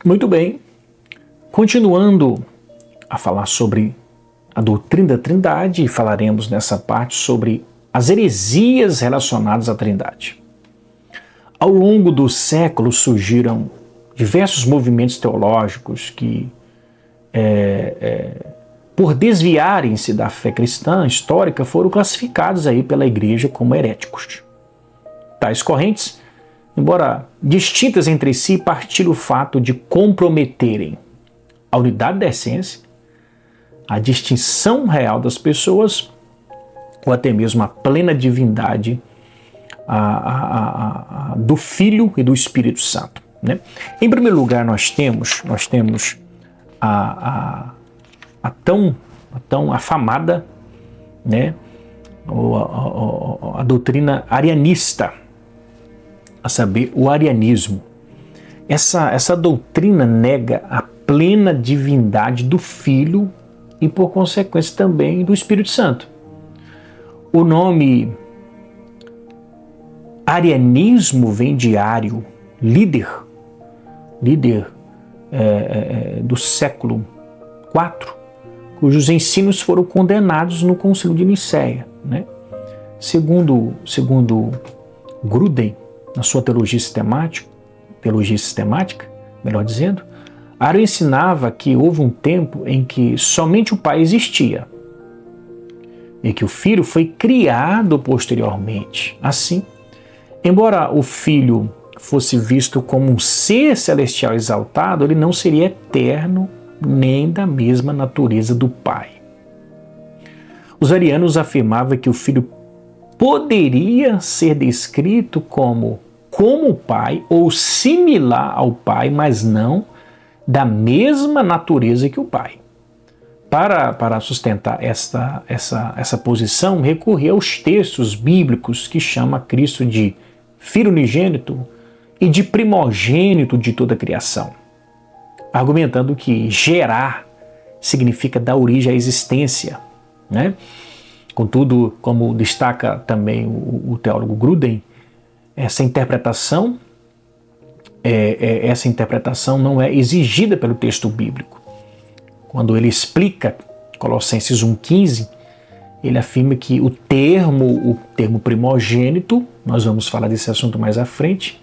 Muito bem, continuando a falar sobre a doutrina da Trindade, falaremos nessa parte sobre as heresias relacionadas à Trindade. Ao longo dos séculos surgiram diversos movimentos teológicos que, por desviarem-se da fé cristã histórica, foram classificados aí pela Igreja como heréticos. Tais correntes, embora distintas entre si, partilham o fato de comprometerem a unidade da essência, a distinção real das pessoas, ou até mesmo a plena divindade do Filho e do Espírito Santo, né? Em primeiro lugar, nós temos a tão afamada, né, a doutrina arianista, a saber, o arianismo. Essa doutrina nega a plena divindade do Filho e, por consequência, também do Espírito Santo. O nome arianismo vem de Ário, líder do século IV, cujos ensinos foram condenados no Concílio de Nicéia, né? Segundo Gruden, na sua teologia sistemática, melhor dizendo, Ário ensinava que houve um tempo em que somente o Pai existia e que o Filho foi criado posteriormente. Assim, embora o Filho fosse visto como um ser celestial exaltado, ele não seria eterno nem da mesma natureza do Pai. Os arianos afirmavam que o Filho poderia ser descrito como o Pai ou similar ao Pai, mas não da mesma natureza que o Pai. Para sustentar essa posição, recorria aos textos bíblicos que chama Cristo de Filho unigênito e de primogênito de toda a criação, argumentando que gerar significa dar origem à existência, né? Contudo, como destaca também o teólogo Gruden, essa interpretação não é exigida pelo texto bíblico. Quando ele explica Colossenses 1,15, ele afirma que o termo primogênito, nós vamos falar desse assunto mais à frente,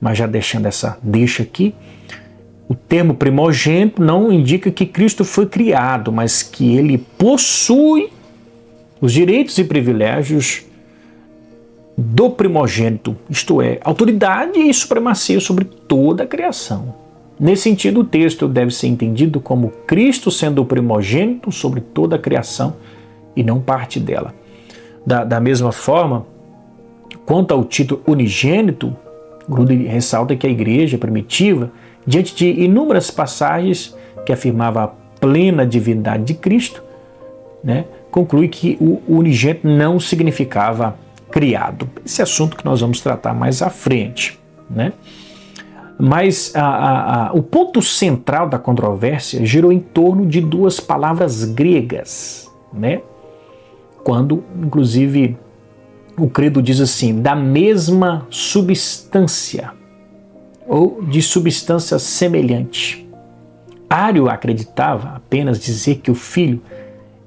mas já deixando essa deixa aqui, o termo primogênito não indica que Cristo foi criado, mas que ele possui os direitos e privilégios do primogênito, isto é, autoridade e supremacia sobre toda a criação. Nesse sentido, o texto deve ser entendido como Cristo sendo o primogênito sobre toda a criação e não parte dela. Da mesma forma, quanto ao título unigênito, Gruden ressalta que a igreja primitiva, diante de inúmeras passagens que afirmavam a plena divindade de Cristo, né, conclui que o unigênito não significava criado. Esse assunto que nós vamos tratar mais à frente, né? Mas o ponto central da controvérsia girou em torno de duas palavras gregas, né? Quando, inclusive, o credo diz assim, da mesma substância, ou de substância semelhante. Ário acreditava apenas dizer que o Filho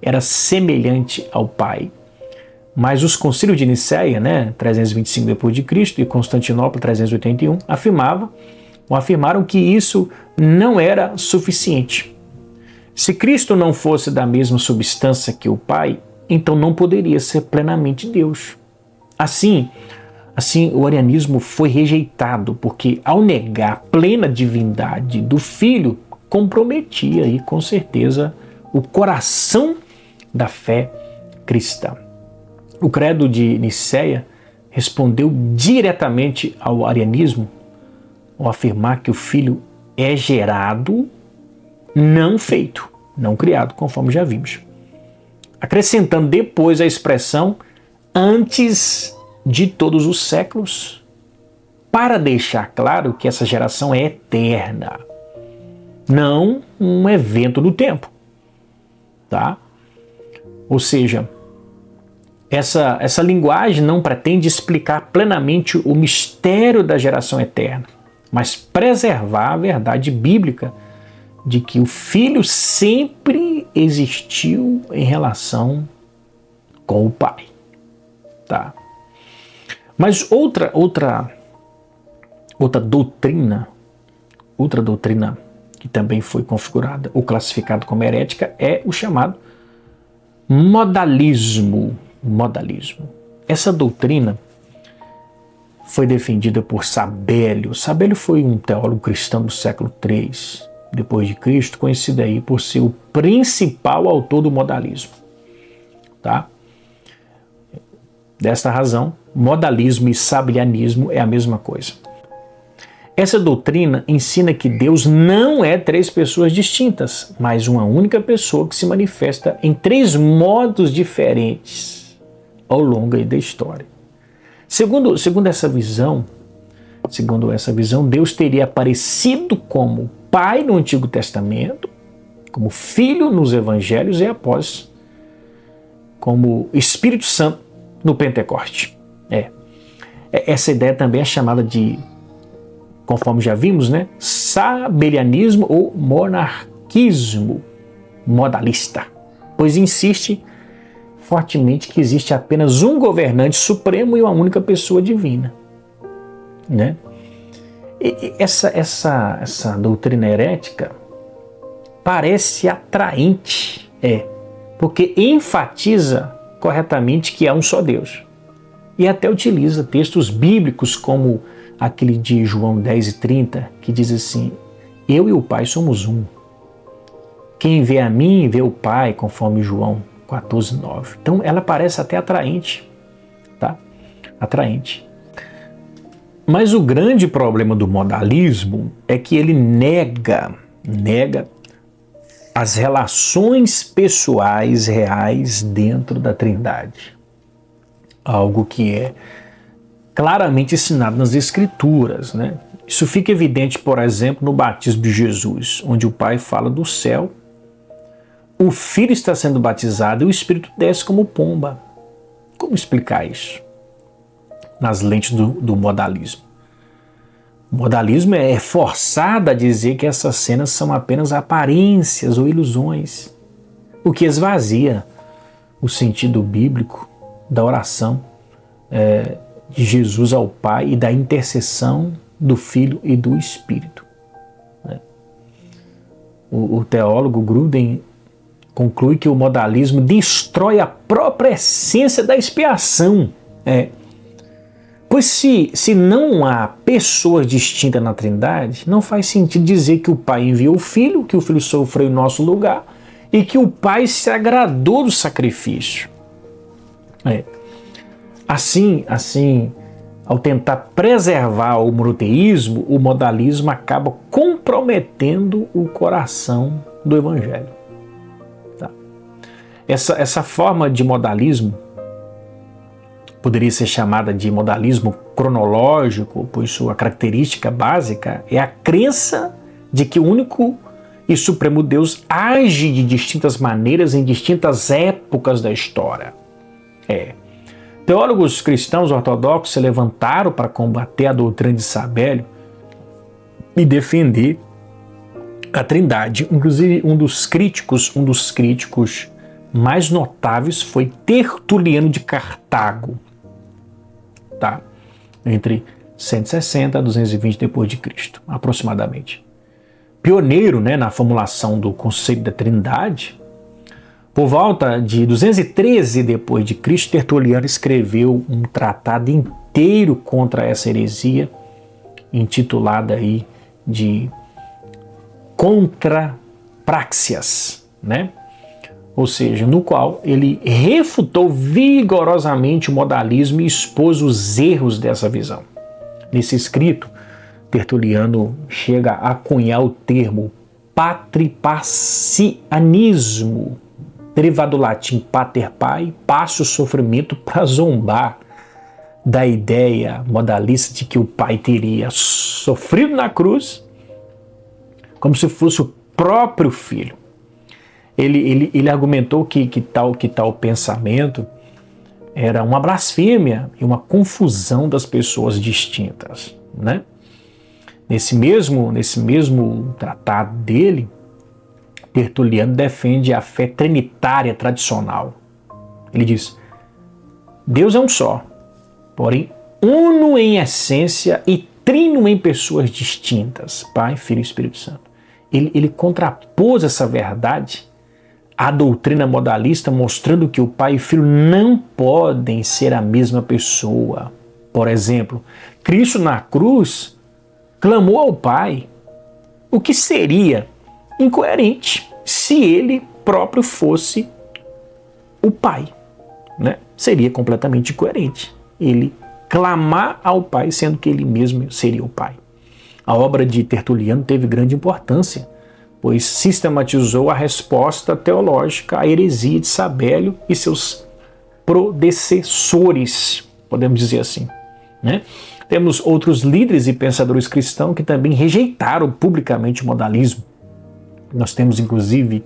era semelhante ao Pai. Mas os concílios de Nicéia, 325 d.C. e Constantinopla, 381, afirmaram que isso não era suficiente. Se Cristo não fosse da mesma substância que o Pai, então não poderia ser plenamente Deus. Assim, o arianismo foi rejeitado, porque ao negar a plena divindade do Filho, comprometia aí, com certeza, o coração da fé cristã. O credo de Nicéia respondeu diretamente ao arianismo ao afirmar que o Filho é gerado, não feito, não criado, conforme já vimos. Acrescentando depois a expressão antes de todos os séculos, para deixar claro que essa geração é eterna, não um evento do tempo, tá? Ou seja, essa linguagem não pretende explicar plenamente o mistério da geração eterna. mas preservar a verdade bíblica de que o Filho sempre existiu em relação com o Pai. Tá? Mas outra doutrina que também foi configurada ou classificada como herética é o chamado modalismo. Essa doutrina foi defendida por Sabélio. Sabélio foi um teólogo cristão do século III depois de Cristo, conhecido aí por ser o principal autor do modalismo. Tá? Desta razão, modalismo e sabelianismo é a mesma coisa. Essa doutrina ensina que Deus não é três pessoas distintas, mas uma única pessoa que se manifesta em três modos diferentes ao longo da história. Segundo essa visão, Deus teria aparecido como Pai no Antigo Testamento, como Filho nos Evangelhos e após como Espírito Santo no Pentecoste. Essa ideia também é chamada de, conforme já vimos, né, sabelianismo ou monarquismo modalista, pois insiste fortemente que existe apenas um governante supremo e uma única pessoa divina, né? E essa doutrina herética parece atraente, porque enfatiza corretamente que há um só Deus e até utiliza textos bíblicos como aquele de João 10:30, que diz assim: eu e o Pai somos um. Quem vê a mim, vê o Pai, conforme João 14:9. Então ela parece até atraente, tá? Atraente. Mas o grande problema do modalismo é que ele nega as relações pessoais reais dentro da Trindade. Algo que é claramente ensinado nas Escrituras, né? Isso fica evidente, por exemplo, no batismo de Jesus, onde o Pai fala do céu, o Filho está sendo batizado e o Espírito desce como pomba. Como explicar isso nas lentes do modalismo? O modalismo é forçado a dizer que essas cenas são apenas aparências ou ilusões, o que esvazia o sentido bíblico da oração de Jesus ao Pai e da intercessão do Filho e do Espírito. O teólogo Gruden conclui que o modalismo destrói a própria essência da expiação. Pois se não há pessoas distintas na Trindade, não faz sentido dizer que o Pai enviou o Filho, que o Filho sofreu em nosso lugar e que o Pai se agradou do sacrifício. Assim, ao tentar preservar o monoteísmo, o modalismo acaba comprometendo o coração do Evangelho. Tá? Essa forma de modalismo poderia ser chamada de modalismo cronológico, pois sua característica básica é a crença de que o único e supremo Deus age de distintas maneiras em distintas épocas da história. Teólogos cristãos ortodoxos se levantaram para combater a doutrina de Sabélio e defender a Trindade. Inclusive, um dos críticos mais notáveis foi Tertuliano de Cartago, tá? Entre 160 a 220 depois de Cristo, aproximadamente. Pioneiro, né, na formulação do conceito da Trindade, por volta de 213 depois de Cristo, Tertuliano escreveu um tratado inteiro contra essa heresia, intitulada aí de Contra Praxias, né? Ou seja, no qual ele refutou vigorosamente o modalismo e expôs os erros dessa visão. Nesse escrito, Tertuliano chega a cunhar o termo patripassianismo, derivado do latim pater pai, passe o sofrimento, para zombar da ideia modalista de que o pai teria sofrido na cruz como se fosse o próprio filho. Ele argumentou que tal pensamento era uma blasfêmia e uma confusão das pessoas distintas, né? Nesse mesmo tratado dele, Tertuliano defende a fé trinitária tradicional. Ele diz: Deus é um só, porém uno em essência e trino em pessoas distintas, Pai, Filho e Espírito Santo. Ele contrapôs essa verdade à doutrina modalista, mostrando que o Pai e o Filho não podem ser a mesma pessoa. Por exemplo, Cristo na cruz clamou ao Pai, o que seria incoerente se ele próprio fosse o Pai, né? Seria completamente incoerente ele clamar ao Pai, sendo que ele mesmo seria o Pai. A obra de Tertuliano teve grande importância, pois sistematizou a resposta teológica à heresia de Sabélio e seus predecessores, podemos dizer assim, né? Temos outros líderes e pensadores cristãos que também rejeitaram publicamente o modalismo. Nós temos, inclusive,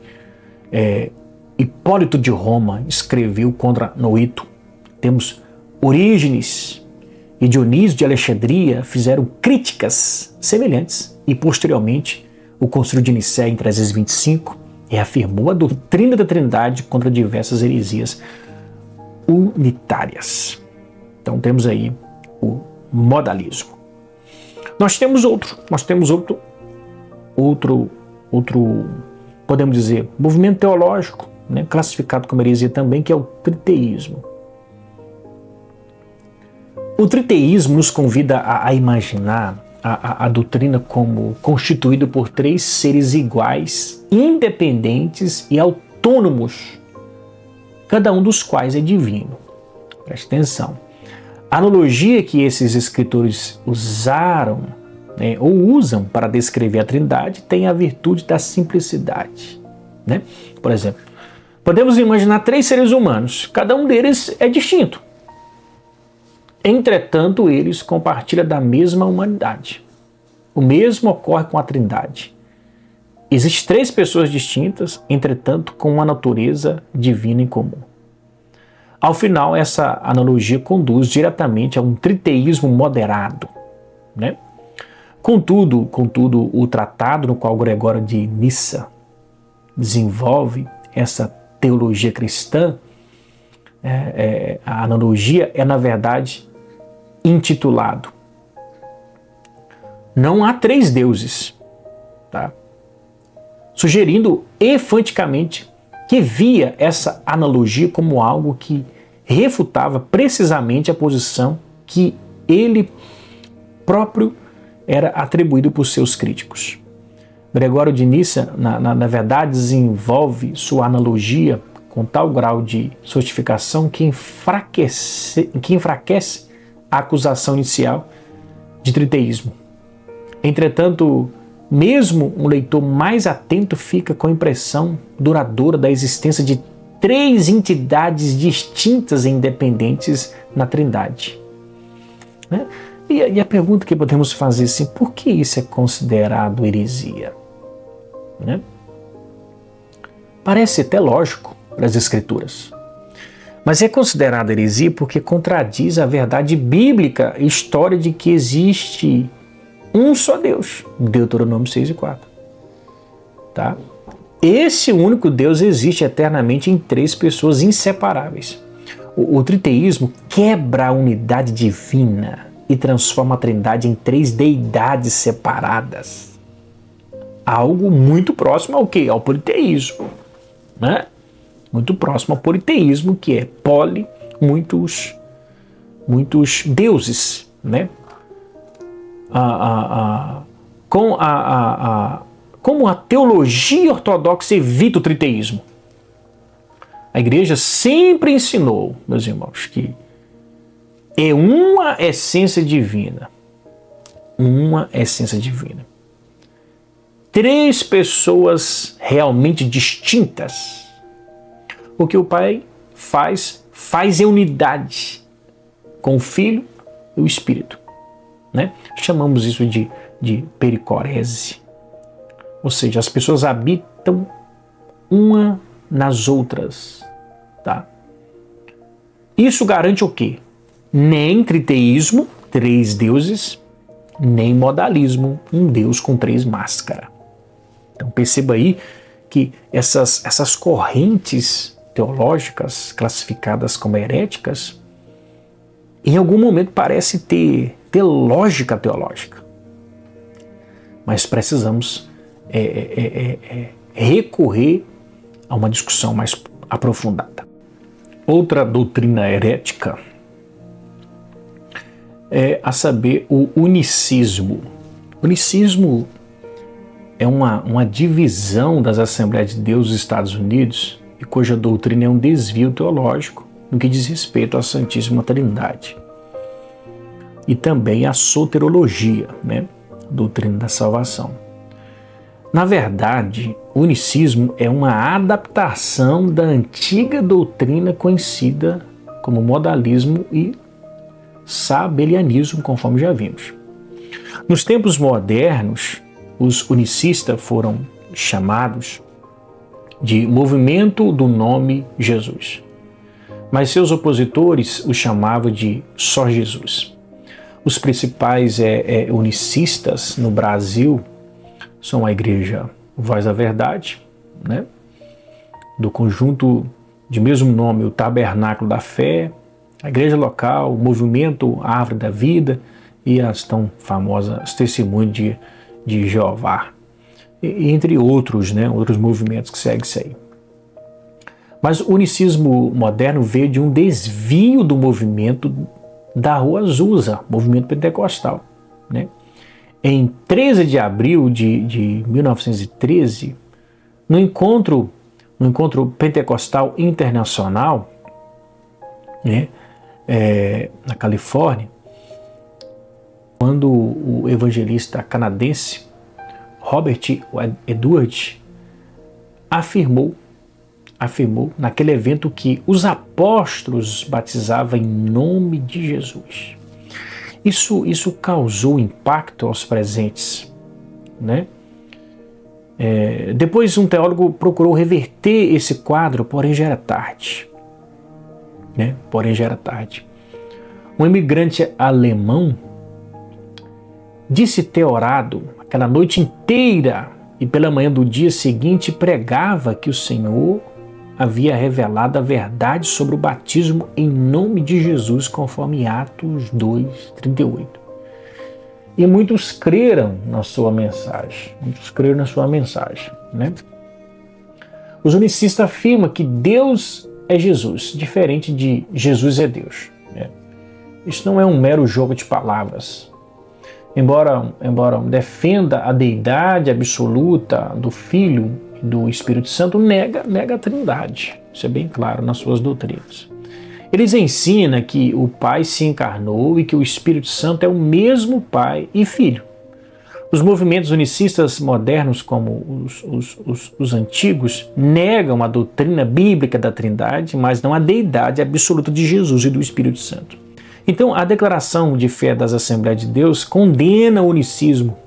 Hipólito de Roma escreveu contra Noito. Temos Orígenes e Dionísio de Alexandria fizeram críticas semelhantes. E, posteriormente, o Concílio de Nicéia, em 325, reafirmou a doutrina da Trindade contra diversas heresias unitárias. Então, temos aí o modalismo. Nós temos outro, podemos dizer, movimento teológico, né, classificado como heresia também, que é o triteísmo. O triteísmo nos convida a imaginar a doutrina como constituída por três seres iguais, independentes e autônomos, cada um dos quais é divino. Preste atenção. A analogia que esses escritores usaram, né, ou usam para descrever a Trindade tem a virtude da simplicidade, né? Por exemplo, podemos imaginar três seres humanos, cada um deles é distinto. Entretanto, eles compartilham da mesma humanidade. O mesmo ocorre com a Trindade. Existem três pessoas distintas, entretanto, com uma natureza divina em comum. Ao final, essa analogia conduz diretamente a um triteísmo moderado, né? Contudo, o tratado no qual Gregório de Nissa desenvolve essa teologia cristã, a analogia é, na verdade, intitulado Não há três deuses, tá? Sugerindo enfaticamente que via essa analogia como algo que refutava precisamente a posição que ele próprio era atribuído por seus críticos. Gregório de Nissa, na verdade, desenvolve sua analogia com tal grau de sofisticação que enfraquece a acusação inicial de triteísmo. Entretanto, mesmo um leitor mais atento fica com a impressão duradoura da existência de três entidades distintas e independentes na Trindade, né? E a pergunta que podemos fazer assim, por que isso é considerado heresia? Né? Parece até lógico para as Escrituras, mas é considerado heresia porque contradiz a verdade bíblica e história de que existe um só Deus, Deuteronômio 6:4. Tá? Esse único Deus existe eternamente em três pessoas inseparáveis. O triteísmo quebra a unidade divina e transforma a Trindade em três deidades separadas. Algo muito próximo ao quê? Ao politeísmo, né? Muito próximo ao politeísmo, que é muitos deuses, né? Como a teologia ortodoxa evita o triteísmo? A igreja sempre ensinou, meus irmãos, que é uma essência divina. Uma essência divina. Três pessoas realmente distintas. O que o Pai faz em unidade com o Filho e o Espírito, né? Chamamos isso de pericorese. Ou seja, as pessoas habitam uma nas outras, tá? Isso garante o quê? Nem triteísmo, três deuses, nem modalismo, um Deus com 3 máscaras. Então perceba aí que essas correntes teológicas classificadas como heréticas, em algum momento parece ter lógica teológica. Mas precisamos recorrer a uma discussão mais aprofundada. Outra doutrina herética é, a saber, o unicismo. O unicismo é uma divisão das Assembleias de Deus dos Estados Unidos e cuja doutrina é um desvio teológico no que diz respeito à Santíssima Trindade. E também a soterologia, né? Doutrina da salvação. Na verdade, o unicismo é uma adaptação da antiga doutrina conhecida como modalismo e sabelianismo, conforme já vimos. Nos tempos modernos, os unicistas foram chamados de Movimento do Nome Jesus, mas seus opositores o chamavam de Só Jesus. Os principais unicistas no Brasil são a Igreja Voz da Verdade, né? Do conjunto de mesmo nome, o Tabernáculo da Fé, a Igreja Local, o Movimento Árvore da Vida e as tão famosas Testemunhos de Jeová, e entre outros, né? Outros movimentos que seguem isso aí. Mas o unicismo moderno veio de um desvio do movimento da Rua Azusa, movimento pentecostal, né? Em 13 de abril de 1913, no encontro pentecostal internacional, né, na Califórnia, quando o evangelista canadense Robert Edwards afirmou naquele evento que os apóstolos batizavam em nome de Jesus. Isso causou impacto aos presentes, né? Depois um teólogo procurou reverter esse quadro, porém já era tarde. Né? Porém já era tarde. Um imigrante alemão disse ter orado aquela noite inteira e pela manhã do dia seguinte pregava que o Senhor havia revelado a verdade sobre o batismo em nome de Jesus, conforme Atos 2:38. E muitos creram na sua mensagem. Né? Os unicistas afirmam que Deus é Jesus, diferente de Jesus é Deus. Né? Isso não é um mero jogo de palavras. Embora defenda a deidade absoluta do Filho e do Espírito Santo, nega a Trindade. Isso é bem claro nas suas doutrinas. Eles ensinam que o Pai se encarnou e que o Espírito Santo é o mesmo Pai e Filho. Os movimentos unicistas modernos, como os antigos, negam a doutrina bíblica da Trindade, mas não a deidade absoluta de Jesus e do Espírito Santo. Então, a declaração de fé das Assembleias de Deus condena o unicismo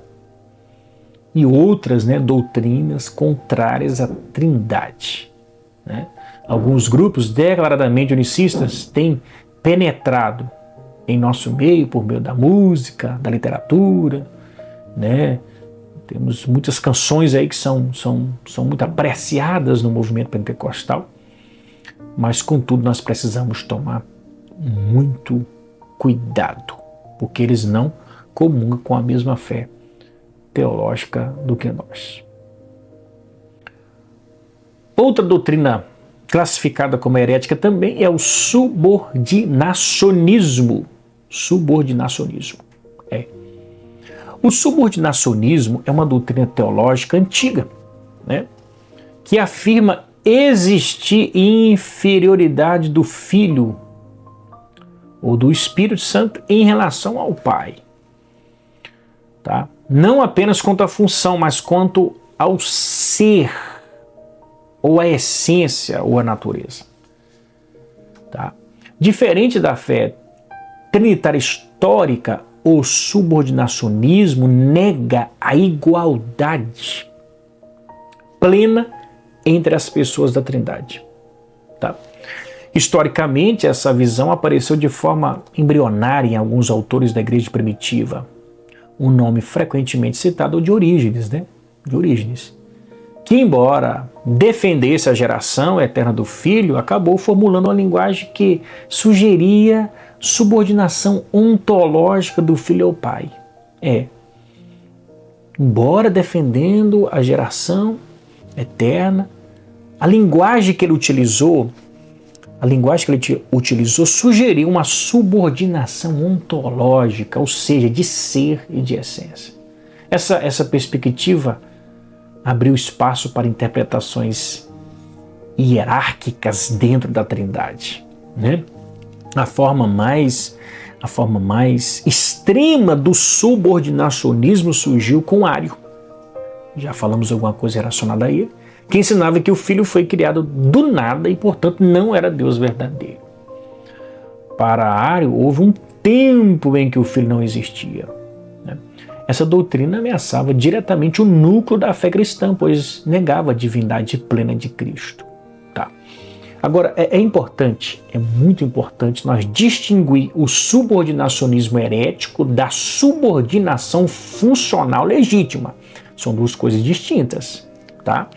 e outras, né, doutrinas contrárias à Trindade. Né? Alguns grupos declaradamente unicistas têm penetrado em nosso meio por meio da música, da literatura, né? Temos muitas canções aí que são muito apreciadas no movimento pentecostal, mas contudo nós precisamos tomar muito cuidado, porque eles não comungam com a mesma fé teológica do que nós. Outra doutrina classificada como herética também é o subordinacionismo. O subordinacionismo é uma doutrina teológica antiga, né, que afirma existir inferioridade do Filho ou do Espírito Santo em relação ao Pai. Tá? Não apenas quanto à função, mas quanto ao ser, ou à essência, ou à natureza. Tá? Diferente da fé trinitária histórica, o subordinacionismo nega a igualdade plena entre as pessoas da Trindade. Tá? Historicamente, essa visão apareceu de forma embrionária em alguns autores da igreja primitiva, o nome frequentemente citado é o de Orígenes, né? De Orígenes, que, embora defendesse a geração eterna do Filho, acabou formulando uma linguagem que sugeria subordinação ontológica do Filho ao Pai. Embora defendendo a geração eterna, a linguagem que ele utilizou sugeriu uma subordinação ontológica, ou seja, de ser e de essência. Essa perspectiva abriu espaço para interpretações hierárquicas dentro da Trindade, né? A forma mais extrema do subordinacionismo surgiu com Ário. Já falamos alguma coisa relacionada a ele, que ensinava que o Filho foi criado do nada e, portanto, não era Deus verdadeiro. Para Ário, houve um tempo em que o Filho não existia, né? Essa doutrina ameaçava diretamente o núcleo da fé cristã, pois negava a divindade plena de Cristo. Tá. Agora, é muito importante nós distinguir o subordinacionismo herético da subordinação funcional legítima. São duas coisas distintas, tá?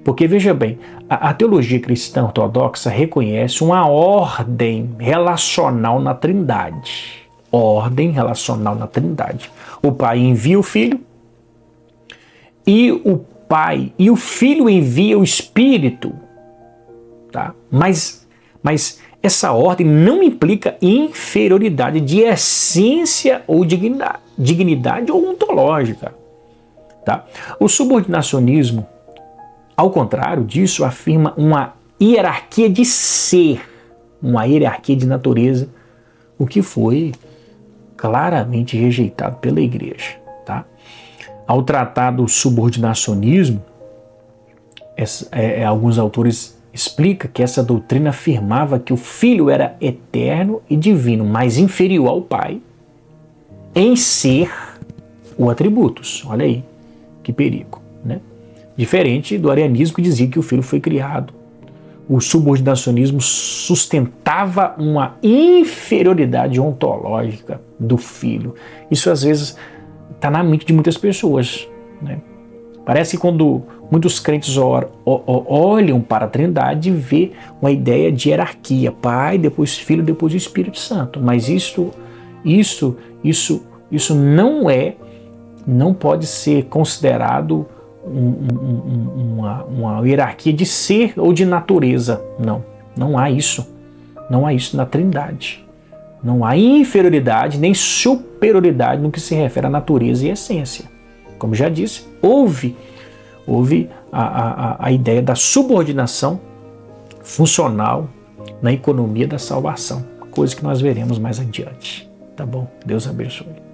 Porque, veja bem, a teologia cristã ortodoxa reconhece uma ordem relacional na Trindade. Ordem relacional na Trindade. O Pai envia o Filho e o Filho envia o Espírito, tá? Mas essa ordem não implica inferioridade de essência ou dignidade ou ontológica, tá? O subordinacionismo, ao contrário disso, afirma uma hierarquia de ser, uma hierarquia de natureza, o que foi claramente rejeitado pela Igreja, tá? Ao tratar do subordinacionismo, alguns autores explicam que essa doutrina afirmava que o Filho era eterno e divino, mas inferior ao Pai em ser ou atributos. Olha aí, que perigo, né? Diferente do arianismo, que dizia que o Filho foi criado. O subordinacionismo sustentava uma inferioridade ontológica do Filho. Isso às vezes está na mente de muitas pessoas, né? Parece que quando muitos crentes olham para a Trindade, vê uma ideia de hierarquia, Pai, depois Filho, depois o Espírito Santo. Mas isso não pode ser considerado uma hierarquia de ser ou de natureza. Não há isso. Não há isso na Trindade. Não há inferioridade nem superioridade no que se refere à natureza e essência. Como já disse, houve a ideia da subordinação funcional na economia da salvação, coisa que nós veremos mais adiante. Tá bom? Deus abençoe.